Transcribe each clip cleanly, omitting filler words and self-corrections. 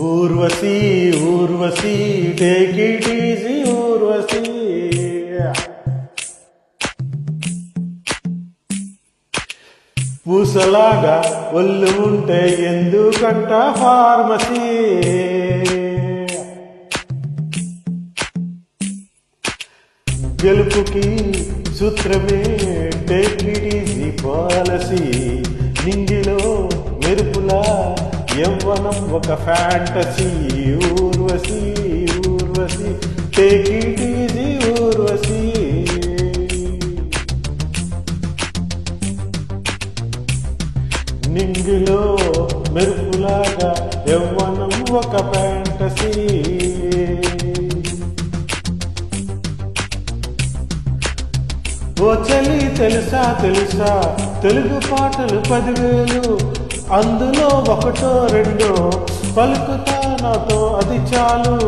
Urvashi Urvashi take it easy Urvashi. పూసలాగా ఒళ్ళు ఉంటే ఎందుకంట ఫార్మసీ. గెలుపుకి సూత్రమే టేక్ ఇట్ ఈజీ పాలసీ. నింగిలో మెరుపులా యవ్వనం ఒక fantasy. Urvashi Urvashi take it easy Urvashi. నింగిలో మెరుపులాగా యవ్వనం ఒక ఫ్యాంటసీ. ఓ చలి తెలుసా తెలుసా తెలుగు పాటలు 10,000, అందులో ఒకటో రెండో పలుకుతా నాతో అది చాలు.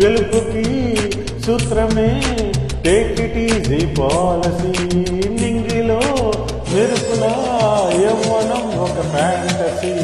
గెలుపుకి సూత్రమే టేక్ ఇట్ ఈజీ పాలసీ. నింగిలో మెరుపులా యవ్వనం ఒక ఫ్యాంటసీ.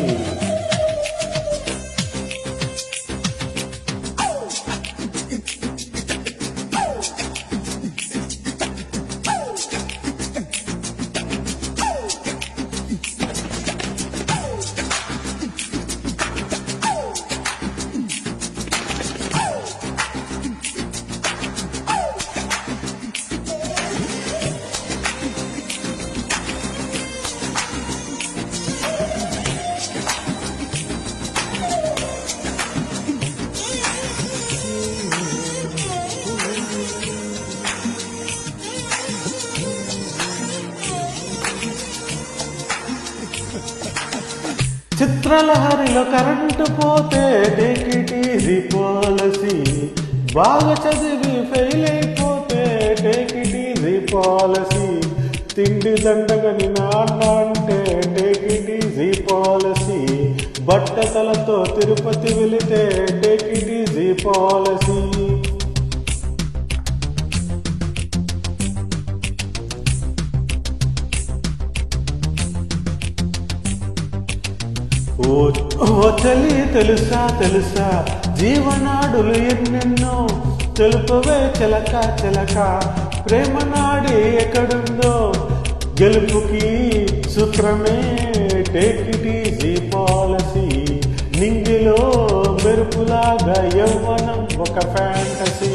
చిత్రలహరిలో కరెంటు పోతే టేక్ ఇట్ ఈజీ పాలసీ. బాగా చదివి ఫెయిల్ అయిపోతే టేక్ ఇట్ ఈజీ పాలసీ. తిండి దండగని నాన్న అంటే టేక్ ఇట్ ఈజీ పాలసీ. బట్టతలతో తిరుపతి వెళితే టేక్ ఇట్ ఈజీ పాలసీ. ఓ చలి తెలుసా తెలుసా జీవనాడులు ఎన్నెన్నో తెలుపవే చిలక చిలక ప్రేమ నాడి ఎక్కడుందో. గెలుపుకి సూత్రమే టేక్ ఇట్ ఈజీ పాలసీ. నింగిలో మెరుపులాగా యవ్వనం ఒక ఫ్యాంటసీ.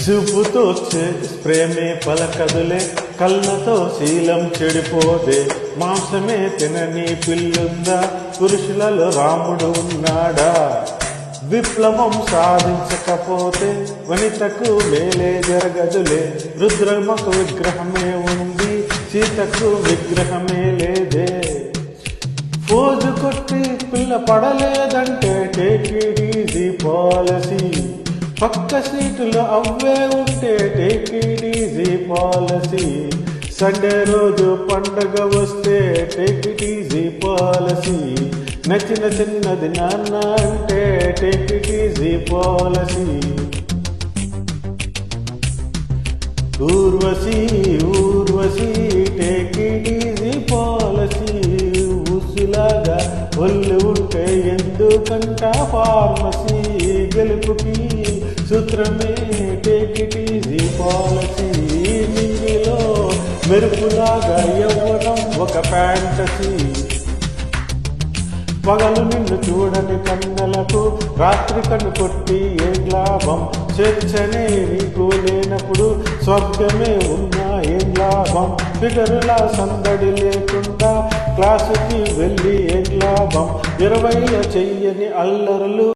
చూపుతో ప్రేమే పలకదులే, కళ్ళతో శీలం చెడిపోదే. మాంసమే తినని పిల్లుందా, పురుషులలో రాముడు ఉన్నాడా. విప్లవం సాధించకపోతే వనితకు మేలే జరగదులే. రుద్రమకు విగ్రహమే ఉంది, సీతకు విగ్రహమే లేదే. పోజు కొట్టి పిల్ల పడలేదంటే టేక్ ఇట్ ఈజీ పాలసీ. పక్క సీటులో అవ్వే ఉంటే take it easy policy. Sunday రోజు పండగ వస్తే టేక్ ఇట్ ఈజీ పాలసీ. నచ్చిన చిన్నది నాన్న అంటే take it easy policy. Urvashi Urvashi take it easy policy. ఊసులాగా ఒళ్ళు ఉంటే ఎందుకంట ఫార్మసీ. గెలుపుకి సూత్రమే టేక్ ఇట్ ఈజీ పాలసీ. నింగిలో మెరుపులాగా యవ్వనం ఒక ఫ్యాంటసీ. పగలు నిన్ను చూడని కన్నెలకు రాత్రి కన్ను కొట్టి ఏం లాభం. చర్చనే నీకు లేనప్పుడు స్వర్గమే ఉన్నా ఏం లాభం. ఫిగరులా సందడి లేకుండా క్లాసుకి వెళ్ళి ఏం లాభం. 20లో చెయ్యని అల్లరులు